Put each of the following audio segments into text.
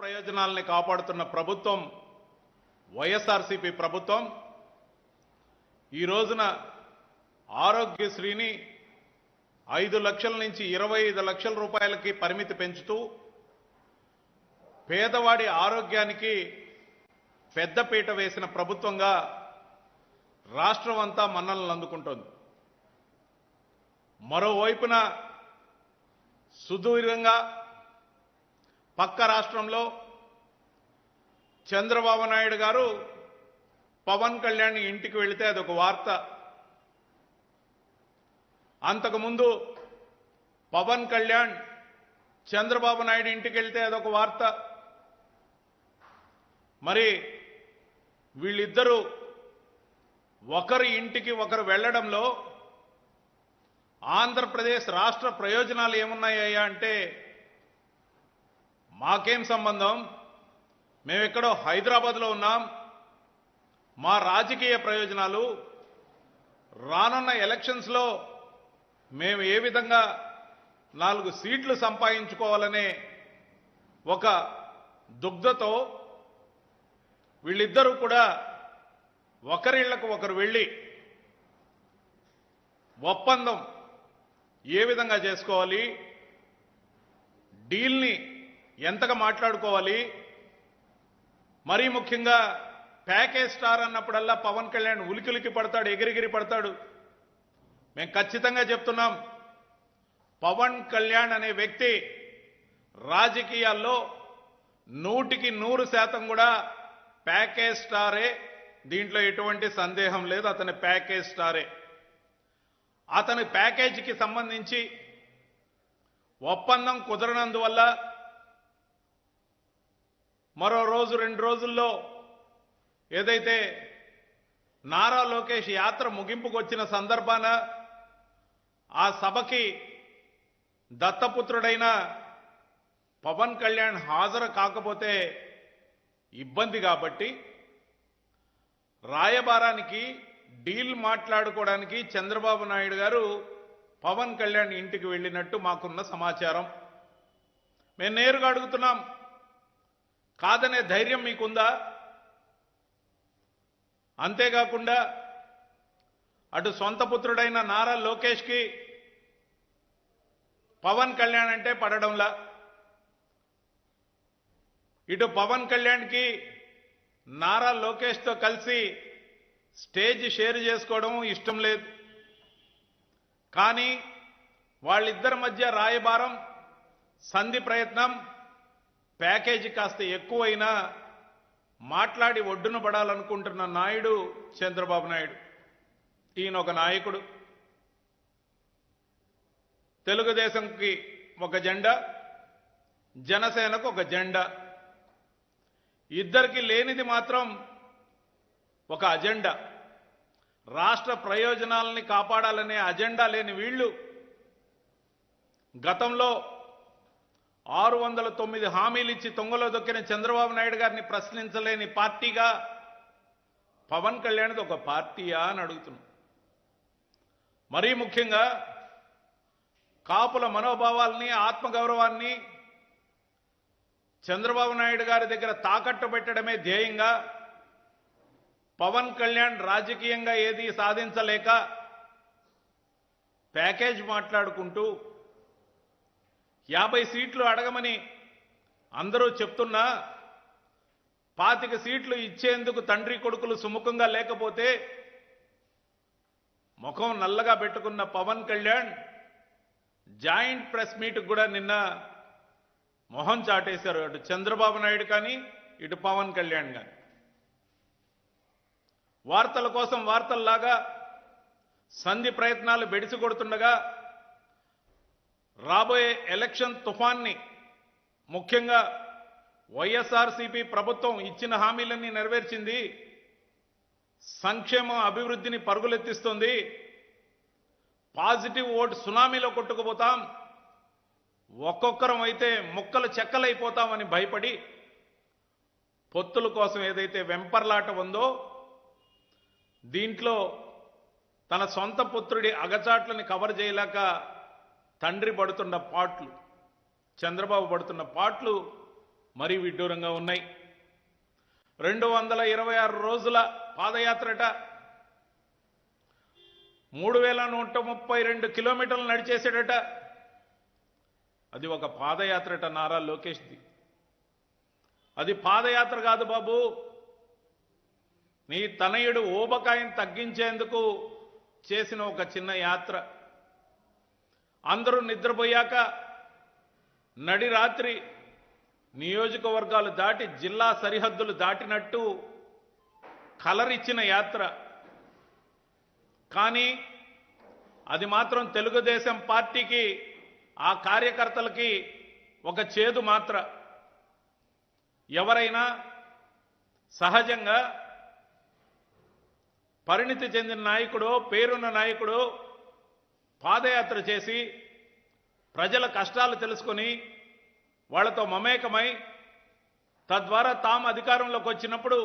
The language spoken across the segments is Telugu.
ప్రయోజనాల్ని కాపాడుతున్న ప్రభుత్వం వైఎస్ఆర్సీపీ ప్రభుత్వం ఈ రోజున ఆరోగ్యశ్రీని 5 లక్షల నుంచి 25 లక్షల రూపాయలకి పరిమితి పెంచుతూ పేదవాడి ఆరోగ్యానికి పెద్దపీట వేసిన ప్రభుత్వంగా రాష్ట్రం అంతా మన్ననలు అందుకుంటోంది. మరోవైపున సుదూరంగా పక్క రాష్ట్రంలో చంద్రబాబు నాయుడు గారు పవన్ కళ్యాణ్ ఇంటికి వెళితే అదొక వార్త. అంతకుముందు పవన్ కళ్యాణ్ చంద్రబాబు నాయుడు ఇంటికి వెళ్తే అదొక వార్త. మరి వీళ్ళిద్దరూ ఒకరి ఇంటికి ఒకరు వెళ్లడంలో ఆంధ్రప్రదేశ్ రాష్ట్ర ప్రయోజనాలు ఏమున్నాయ్యా అంటే, మాకేం సంబంధం, మేమెక్కడో హైదరాబాద్లో ఉన్నాం, మా రాజకీయ ప్రయోజనాలు రానున్న ఎలక్షన్స్లో మేము ఏ విధంగా 4 సీట్లు సంపాదించుకోవాలనే ఒక దుగ్ధతో వీళ్ళిద్దరూ కూడా ఒకరిళ్లకు ఒకరు వెళ్ళి ఒప్పందం ఏ విధంగా చేసుకోవాలి, డీల్ని ఎంతగా మాట్లాడుకోవాలి, మరీ ముఖ్యంగా ప్యాకేజ్ స్టార్ అన్నప్పుడల్లా పవన్ కళ్యాణ్ ఉలికిలికి పడతాడు, ఎగిరిగిరి పడతాడు. మేము ఖచ్చితంగా చెప్తున్నాం, పవన్ కళ్యాణ్ అనే వ్యక్తి రాజకీయాల్లో 100% కూడా ప్యాకేజ్ స్టారే. దీంట్లో ఎటువంటి సందేహం లేదు, అతని ప్యాకేజ్ స్టారే. అతని ప్యాకేజీకి సంబంధించి ఒప్పందం కుదరనందువల్ల మరో రోజు 2 రోజుల్లో ఏదైతే నారా లోకేష్ యాత్ర ముగింపుకు వచ్చిన సందర్భాన ఆ సభకి దత్తపుత్రుడైన పవన్ కళ్యాణ్ హాజరు కాకపోతే ఇబ్బంది కాబట్టి రాయబారానికి డీల్ మాట్లాడుకోవడానికి చంద్రబాబు నాయుడు గారు పవన్ కళ్యాణ్ ఇంటికి వెళ్ళినట్టు మాకున్న సమాచారం. మేము నేరుగా అడుగుతున్నాం, కాదనే ధైర్యం మీకుందా? అంతేకాకుండా అటు సొంత పుత్రుడైన నారా లోకేష్కి పవన్ కళ్యాణ్ అంటే పడడంలా, ఇటు పవన్ కళ్యాణ్కి నారా లోకేష్తో కలిసి స్టేజ్ షేర్ చేసుకోవడం ఇష్టం లేదు. కానీ వాళ్ళిద్దరి మధ్య రాయబారం, సంధి ప్రయత్నం, ప్యాకేజీ కాస్త ఎక్కువైనా మాట్లాడి ఒడ్డున పడాలనుకుంటున్న నాయుడు చంద్రబాబు నాయుడు. ఈయన ఒక నాయకుడు, తెలుగుదేశంకి ఒక జెండా, జనసేనకు ఒక జెండా. ఇద్దరికి లేనిది మాత్రం ఒక అజెండా. రాష్ట్ర ప్రయోజనాలని కాపాడాలనే అజెండా లేని వీళ్ళు గతంలో 609 హామీలు ఇచ్చి తొంగలో దొక్కిన చంద్రబాబు నాయుడు గారిని ప్రశ్నించలేని పార్టీగా పవన్ కళ్యాణ్ది ఒక పార్టీయా అని అడుగుతున్నాం. మరీ ముఖ్యంగా కాపుల మనోభావాల్ని, ఆత్మగౌరవాన్ని చంద్రబాబు నాయుడు గారి దగ్గర తాకట్టు పెట్టడమే ధ్యేయంగా పవన్ కళ్యాణ్ రాజకీయంగా ఏది సాధించలేక ప్యాకేజ్ మాట్లాడుకుంటూ 50 సీట్లు అడగమని అందరూ చెప్తున్నా 25 సీట్లు ఇచ్చేందుకు తండ్రి కొడుకులు సుముఖంగా లేకపోతే ముఖం నల్లగా పెట్టుకున్న Pawan Kalyan joint press meet కూడా నిన్న మొహం చాటేశారు. అటు చంద్రబాబు నాయుడు కానీ ఇటు పవన్ కళ్యాణ్ కానీ వార్తల కోసం వార్తల్లాగా సంధి ప్రయత్నాలు బెడిసి కొడుతుండగా రాబోయే ఎలక్షన్ తుఫాన్ని, ముఖ్యంగా వైఎస్ఆర్సీపీ ప్రభుత్వం ఇచ్చిన హామీలన్నీ నెరవేర్చింది, సంక్షేమ అభివృద్ధిని పరుగులెత్తిస్తుంది, పాజిటివ్ ఓటు సునామీలో కొట్టుకుపోతాం, ఒక్కొక్కరం అయితే ముక్కలు చెక్కలైపోతామని భయపడి పొత్తుల కోసం ఏదైతే వెంపర్లాట ఉందో దీంట్లో తన సొంత పుత్రుడి అగచాట్లని కవర్ చేయలేక తండ్రి పడుతున్న పాట్లు, చంద్రబాబు పడుతున్న పాట్లు మరీ విడ్డూరంగా ఉన్నాయి. 226 రోజుల పాదయాత్రట, 3132 కిలోమీటర్లు నడిచేసాడట. అది ఒక పాదయాత్రట నారా లోకేష్ది. అది పాదయాత్ర కాదు బాబు, నీ తనయుడు ఊబకాయం తగ్గించేందుకు చేసిన ఒక చిన్న యాత్ర. అందరూ నిద్రపోయాక నడి రాత్రి నియోజకవర్గాలు దాటి జిల్లా సరిహద్దులు దాటినట్టు కలరిచ్చిన యాత్ర. కానీ అది మాత్రం తెలుగుదేశం పార్టీకి, ఆ కార్యకర్తలకి ఒక చేదు మాత్ర. ఎవరైనా సహజంగా పరిణితి చెందిన నాయకుడు, పేరున్న నాయకుడు పాదయాత్ర చేసి ప్రజల కష్టాలు తెలుసుకొని వాళ్ళతో మమేకమై తద్వారా తాము అధికారంలోకి వచ్చినప్పుడు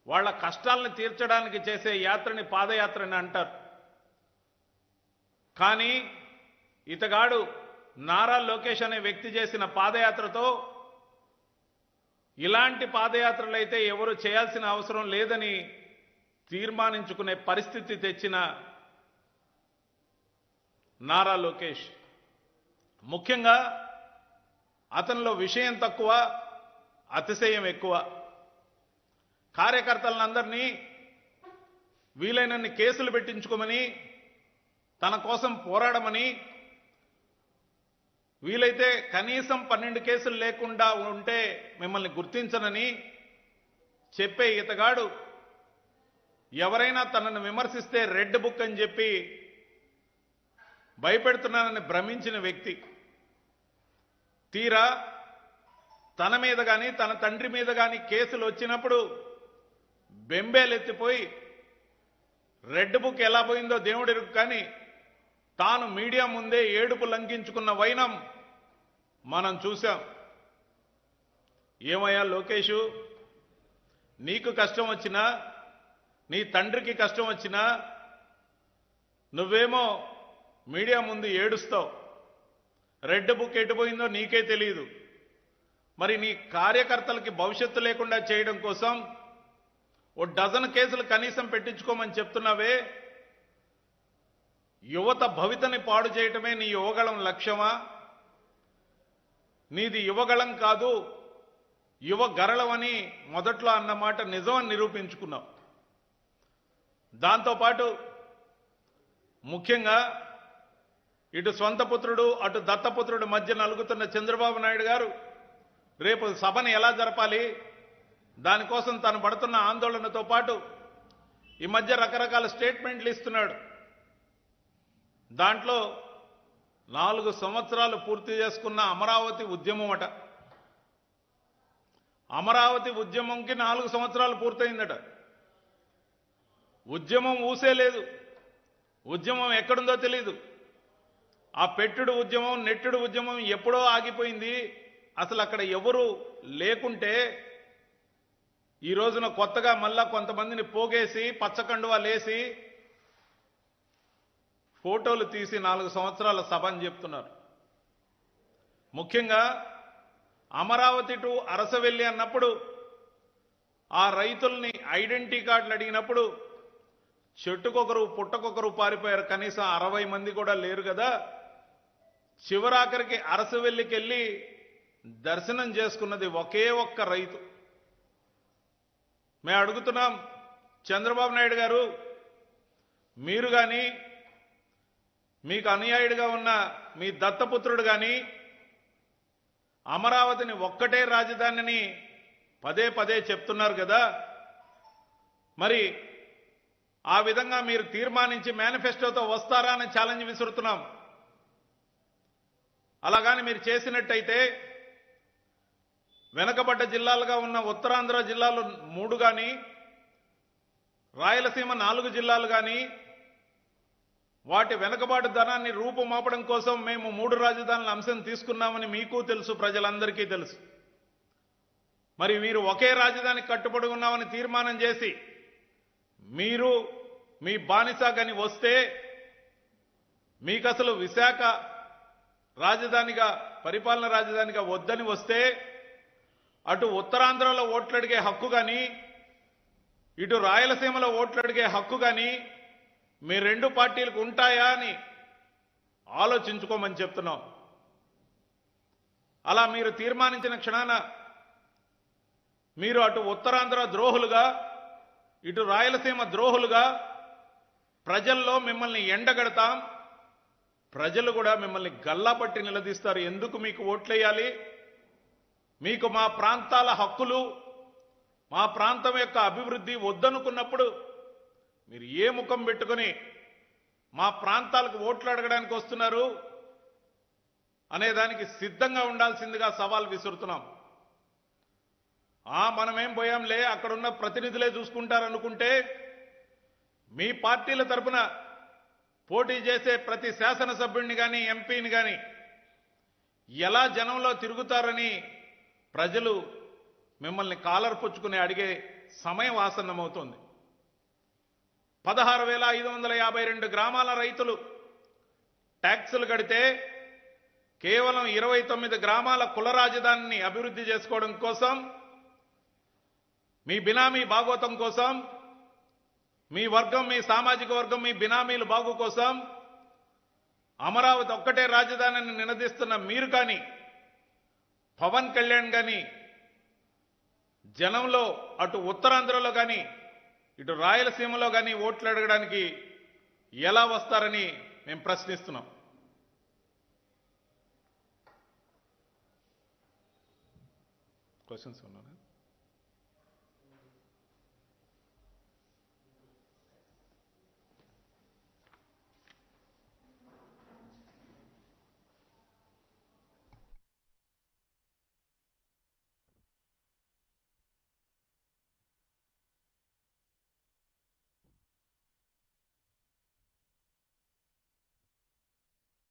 వాళ్ళ కష్టాలను తీర్చడానికి చేసే యాత్రని పాదయాత్రని అంటారు. కానీ ఇతగాడు నారా లోకేష్ అనే వ్యక్తి చేసిన పాదయాత్రతో ఇలాంటి పాదయాత్రలైతే ఎవరు చేయాల్సిన అవసరం లేదని తీర్మానించుకునే పరిస్థితి తెచ్చిన నారా లోకేష్, ముఖ్యంగా అతనిలో విషయం తక్కువ, అతిశయం ఎక్కువ. కార్యకర్తలందరినీ వీలైనన్ని కేసులు పెట్టించుకోమని, తన కోసం పోరాడమని, వీలైతే కనీసం 12 కేసులు లేకుండా ఉంటే మిమ్మల్ని గుర్తించనని చెప్పే ఇతగాడు ఎవరైనా తనను విమర్శిస్తే రెడ్ బుక్ అని చెప్పి భయపెడుతున్నానని భ్రమించిన వ్యక్తి. తీరా తన మీద కానీ తన తండ్రి మీద కానీ కేసులు వచ్చినప్పుడు బెంబేలెత్తిపోయి రెడ్ బుక్ ఎలా పోయిందో దేవుడిరుకు, కానీ తాను మీడియా ముందే ఏడుపు లంకించుకున్న వైనం మనం చూశాం. ఏమయ్యా లోకేషు, నీకు కష్టం వచ్చినా, నీ తండ్రికి కష్టం వచ్చినా నువ్వేమో మీడియా ముందు ఏడుస్తావు. రెడ్ బుక్ ఎటుపోయిందో నీకే తెలియదు. మరి నీ కార్యకర్తలకి భవిష్యత్తు లేకుండా చేయడం కోసం ఓ డజన్ కేసులు కనీసం పెట్టించుకోమని చెప్తున్నావే. యువత భవితని పాడు చేయటమే నీ యువగళం లక్ష్యమా? నీది యువగళం కాదు, యువ గరళమని మొదట్లో అన్నమాట నిజమని నిరూపించుకున్నావు. దాంతోపాటు ముఖ్యంగా ఇటు సొంత పుత్రుడు అటు దత్తపుత్రుడు మధ్య నలుగుతున్న చంద్రబాబు నాయుడు గారు రేపు సభను ఎలా జరపాలి, దానికోసం తాను పడుతున్న ఆందోళనతో పాటు ఈ మధ్య రకరకాల స్టేట్మెంట్లు ఇస్తున్నాడు. దాంట్లో 4 సంవత్సరాలు పూర్తి చేసుకున్న అమరావతి ఉద్యమం అట. అమరావతి ఉద్యమంకి 4 సంవత్సరాలు పూర్తయిందట. ఉద్యమం ఊసే లేదు, ఉద్యమం ఎక్కడుందో తెలీదు. ఆ పెట్టుడు ఉద్యమం, నెట్టుడు ఉద్యమం ఎప్పుడో ఆగిపోయింది. అసలు అక్కడ ఎవరు లేకుంటే ఈ రోజున కొత్తగా మళ్ళా కొంతమందిని పోగేసి పచ్చకండువా లేసి ఫోటోలు తీసి 4 సంవత్సరాల సభ అని చెప్తున్నారు. ముఖ్యంగా అమరావతి టు అరసవెల్లి అన్నప్పుడు ఆ రైతుల్ని ఐడెంటిటీ కార్డులు అడిగినప్పుడు చెట్టుకొకరు పుట్టకొకరు పారిపోయారు. కనీసం 60 మంది కూడా లేరు కదా. చివరాఖరికి అరసవెల్లికి వెళ్ళి దర్శనం చేసుకున్నది ఒకే ఒక్క రైతు. మేము అడుగుతున్నాం, చంద్రబాబు నాయుడు గారు, మీరు కానీ మీకు అనుయాయుడిగా ఉన్న మీ దత్తపుత్రుడు కానీ అమరావతిని ఒక్కటే రాజధానిని పదే పదే చెప్తున్నారు కదా. మరి ఆ విధంగా మీరు తీర్మానించి మేనిఫెస్టోతో వస్తారా అని ఛాలెంజ్ విసురుతున్నాం. అలాగాని మీరు చేసినట్టయితే వెనకబడ్డ జిల్లాలుగా ఉన్న ఉత్తరాంధ్ర జిల్లాలు 3 కానీ, రాయలసీమ 4 జిల్లాలు కానీ వాటి వెనకబాటు ధనాన్ని రూపుమాపడం కోసం మేము 3 రాజధానుల అంశం తీసుకున్నామని మీకు తెలుసు, ప్రజలందరికీ తెలుసు. మరి మీరు ఒకే రాజధానికి కట్టుబడి ఉన్నామని తీర్మానం చేసి మీరు మీ బానిసగాని వస్తే, మీకు అసలు విశాఖ రాజధానిగా, పరిపాలన రాజధానిగా వద్దని వస్తే అటు ఉత్తరాంధ్రలో ఓట్లు అడిగే హక్కు కానీ ఇటు రాయలసీమలో ఓట్లు అడిగే హక్కు కానీ మీ రెండు పార్టీలకు ఉంటాయా అని ఆలోచించుకోమని చెప్తున్నాం. అలా మీరు తీర్మానించిన క్షణాన మీరు అటు ఉత్తరాంధ్ర ద్రోహులుగా ఇటు రాయలసీమ ద్రోహులుగా ప్రజల్లో మిమ్మల్ని ఎండగడతాం. ప్రజలు కూడా మిమ్మల్ని గల్లాపట్టి నిలదీస్తారు. ఎందుకు మీకు ఓట్లేయాలి? మీకు మా ప్రాంతాల హక్కులు మా ప్రాంతం యొక్క అభివృద్ధి వద్దనుకున్నప్పుడు మీరు ఏ ముఖం పెట్టుకొని మా ప్రాంతాలకు ఓట్లు అడగడానికి వస్తున్నారు అనేదానికి సిద్ధంగా ఉండాల్సిందిగా సవాల్ విసురుతున్నాం. మనమేం పోయాంలే, అక్కడున్న ప్రతినిధులే చూసుకుంటారనుకుంటే మీ పార్టీల తరపున పోటీ చేసే ప్రతి శాసనసభ్యుడిని కానీ ఎంపీని కానీ ఎలా జనంలో తిరుగుతారని ప్రజలు మిమ్మల్ని కాలర్ పుచ్చుకుని అడిగే సమయం ఆసన్నమవుతోంది. 16,552 గ్రామాల రైతులు ట్యాక్సులు కడితే కేవలం 29 గ్రామాల కుల రాజధానిని అభివృద్ధి చేసుకోవడం కోసం, మీ బినామీ భాగోతం కోసం, మీ వర్గం మీ సామాజిక వర్గం మీ బినామీలు బాగు కోసం అమరావతి ఒక్కటే రాజధానిని నినదిస్తున్న మీరు కానీ పవన్ కళ్యాణ్ కానీ జనంలో అటు ఉత్తరాంధ్రలో కానీ ఇటు రాయలసీమలో కానీ ఓట్లు అడగడానికి ఎలా వస్తారని మేము ప్రశ్నిస్తున్నాం. క్వశ్చన్స్ ఉన్నారా?